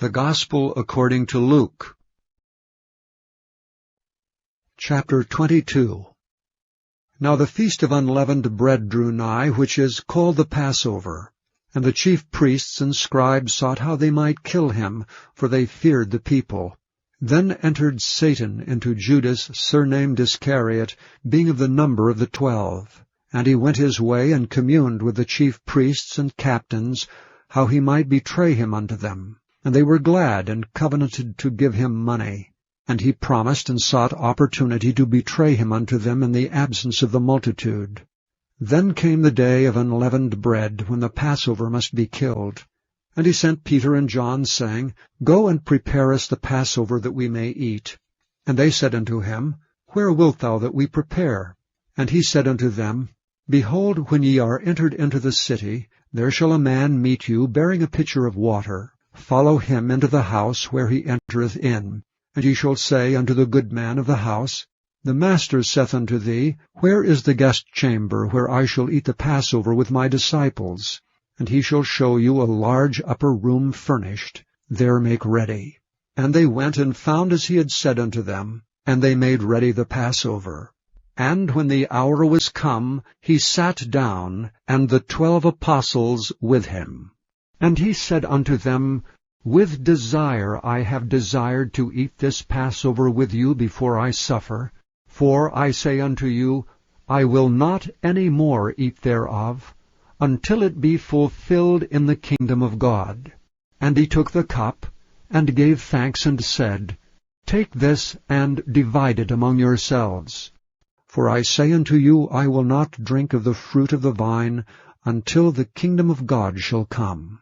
The Gospel according to Luke. Chapter 22. Now the feast of unleavened bread drew nigh, which is called the Passover. And the chief priests and scribes sought how they might kill him, for they feared the people. Then entered Satan into Judas, surnamed Iscariot, being of the number of the 12. And he went his way, and communed with the chief priests and captains, how he might betray him unto them. And they were glad, and covenanted to give him money. And he promised and sought opportunity to betray him unto them in the absence of the multitude. Then came the day of unleavened bread, when the Passover must be killed. And he sent Peter and John, saying, Go and prepare us the Passover, that we may eat. And they said unto him, Where wilt thou that we prepare? And he said unto them, Behold, when ye are entered into the city, there shall a man meet you, bearing a pitcher of water. Follow him into the house where he entereth in. And ye shall say unto the good man of the house, The master saith unto thee, Where is the guest chamber, where I shall eat the Passover with my disciples? And he shall show you a large upper room furnished. There make ready. And they went and found as he had said unto them, and they made ready the Passover. And when the hour was come, he sat down, and the 12 apostles with him. And he said unto them, With desire I have desired to eat this Passover with you before I suffer. For I say unto you, I will not any more eat thereof, until it be fulfilled in the kingdom of God. And he took the cup, and gave thanks, and said, Take this, and divide it among yourselves. For I say unto you, I will not drink of the fruit of the vine, until the kingdom of God shall come.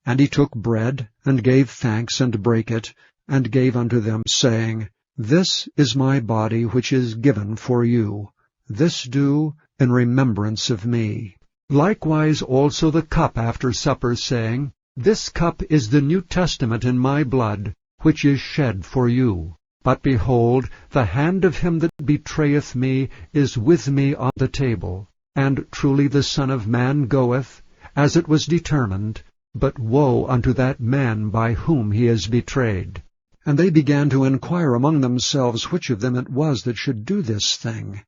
And he took bread, and gave thanks, and brake it, and gave unto them, saying, This is my body, which is given for you. This do in remembrance of me. Likewise also the cup after supper, saying, This cup is the New Testament in my blood, which is shed for you. But behold, the hand of him that betrayeth me is with me on the table. And truly the Son of Man goeth, as it was determined, but woe unto that man by whom he is betrayed. And they began to inquire among themselves which of them it was that should do this thing.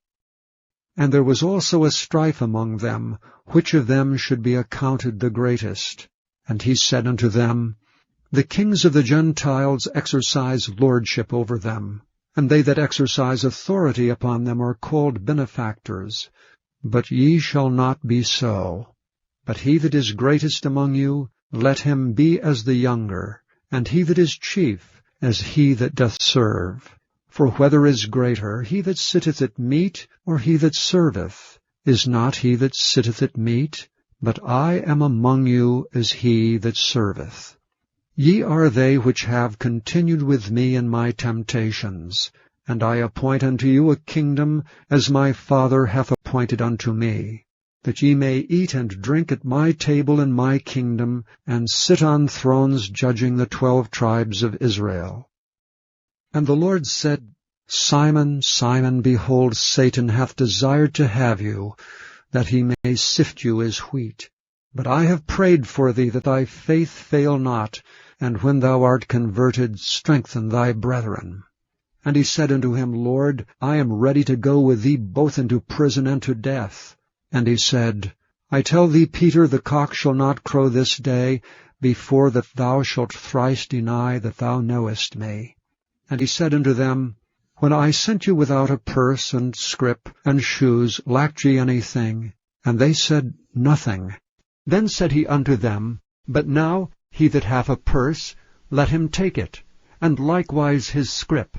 And there was also a strife among them, which of them should be accounted the greatest. And he said unto them, The kings of the Gentiles exercise lordship over them, and they that exercise authority upon them are called benefactors. But ye shall not be so. But he that is greatest among you, let him be as the younger, and he that is chief as he that doth serve. For whether is greater, he that sitteth at meat, or he that serveth? Is not he that sitteth at meat? But I am among you as he that serveth. Ye are they which have continued with me in my temptations, and I appoint unto you a kingdom, as my Father hath appointed unto me, that ye may eat and drink at my table in my kingdom, and sit on thrones judging the 12 tribes of Israel. And the Lord said, Simon, Simon, behold, Satan hath desired to have you, that he may sift you as wheat. But I have prayed for thee, that thy faith fail not, and when thou art converted, strengthen thy brethren. And he said unto him, Lord, I am ready to go with thee both into prison and to death. And he said, I tell thee, Peter, the cock shall not crow this day, before that thou shalt thrice deny that thou knowest me. And he said unto them, When I sent you without a purse and scrip and shoes, lacked ye anything? And they said, Nothing. Then said he unto them, But now he that hath a purse, let him take it, and likewise his scrip.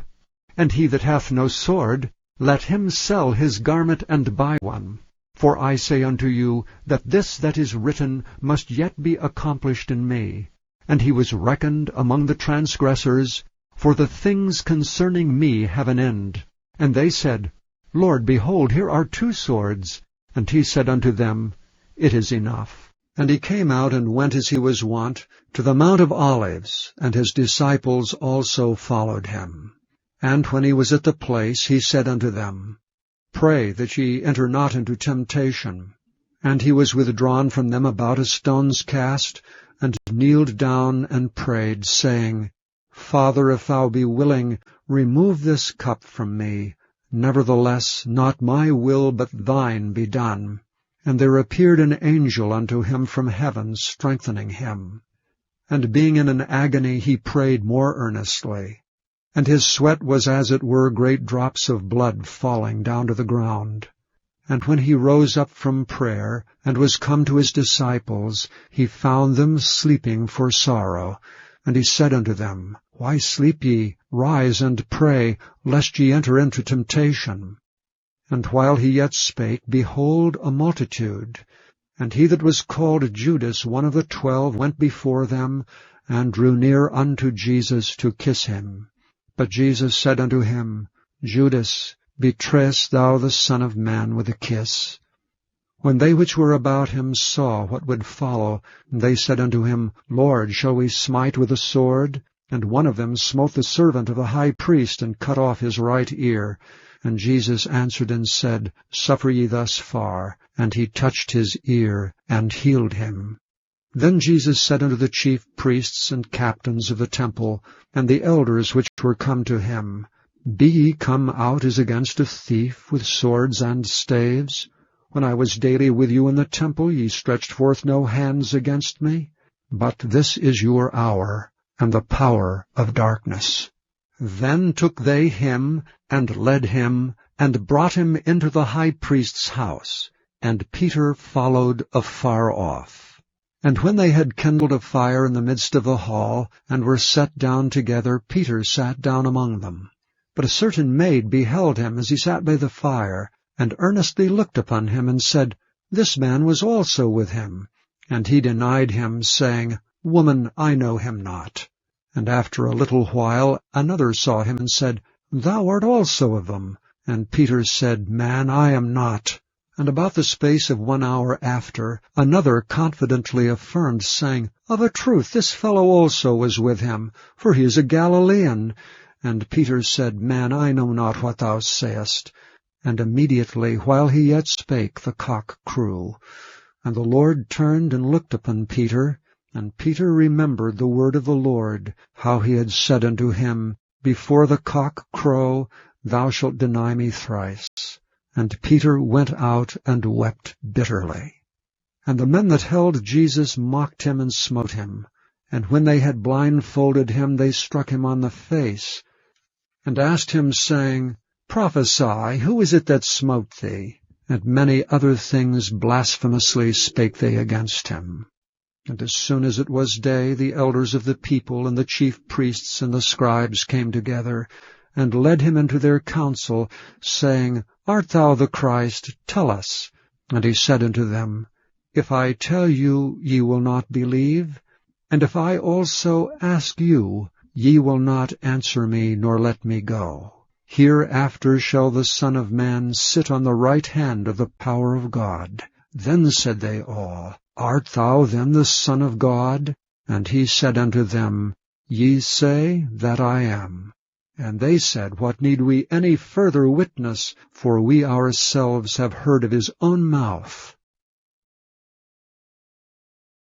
And he that hath no sword, let him sell his garment and buy one. For I say unto you, that this that is written must yet be accomplished in me. And he was reckoned among the transgressors, for the things concerning me have an end. And they said, Lord, behold, here are 2 swords. And he said unto them, It is enough. And he came out and went as he was wont to the Mount of Olives, and his disciples also followed him. And when he was at the place, he said unto them, Pray that ye enter not into temptation. And he was withdrawn from them about a stone's cast, and kneeled down and prayed, saying, Father, if thou be willing, remove this cup from me. Nevertheless, not my will, but thine be done. And there appeared an angel unto him from heaven, strengthening him. And being in an agony, he prayed more earnestly. And his sweat was as it were great drops of blood falling down to the ground. And when he rose up from prayer, and was come to his disciples, he found them sleeping for sorrow. And he said unto them, Why sleep ye? Rise and pray, lest ye enter into temptation. And while he yet spake, behold, a multitude. And he that was called Judas, one of the 12, went before them, and drew near unto Jesus to kiss him. But Jesus said unto him, Judas, betrayest thou the Son of Man with a kiss? When they which were about him saw what would follow, they said unto him, Lord, shall we smite with a sword? And one of them smote the servant of the high priest, and cut off his right ear. And Jesus answered and said, Suffer ye thus far. And he touched his ear, and healed him. Then Jesus said unto the chief priests and captains of the temple, and the elders which were come to him, Be ye come out as against a thief with swords and staves? When I was daily with you in the temple, ye stretched forth no hands against me. But this is your hour, and the power of darkness. Then took they him, and led him, and brought him into the high priest's house. And Peter followed afar off. And when they had kindled a fire in the midst of the hall, and were set down together, Peter sat down among them. But a certain maid beheld him as he sat by the fire, and earnestly looked upon him, and said, This man was also with him. And he denied him, saying, Woman, I know him not. And after a little while another saw him, and said, Thou art also of them. And Peter said, Man, I am not. And about the space of 1 hour after, another confidently affirmed, saying, Of a truth this fellow also was with him, for he is a Galilean. And Peter said, Man, I know not what thou sayest. And immediately, while he yet spake, the cock crew. And the Lord turned and looked upon Peter. And Peter remembered the word of the Lord, how he had said unto him, Before the cock crow, thou shalt deny me thrice. And Peter went out and wept bitterly. And the men that held Jesus mocked him and smote him. And when they had blindfolded him, they struck him on the face, and asked him, saying, Prophesy, who is it that smote thee? And many other things blasphemously spake they against him. And as soon as it was day, the elders of the people and the chief priests and the scribes came together, and led him into their council, saying, Art thou the Christ? Tell us. And he said unto them, If I tell you, ye will not believe, and if I also ask you, ye will not answer me, nor let me go. Hereafter shall the Son of Man sit on the right hand of the power of God. Then said they all, Art thou then the Son of God? And he said unto them, Ye say that I am. And they said, What need we any further witness? For we ourselves have heard of his own mouth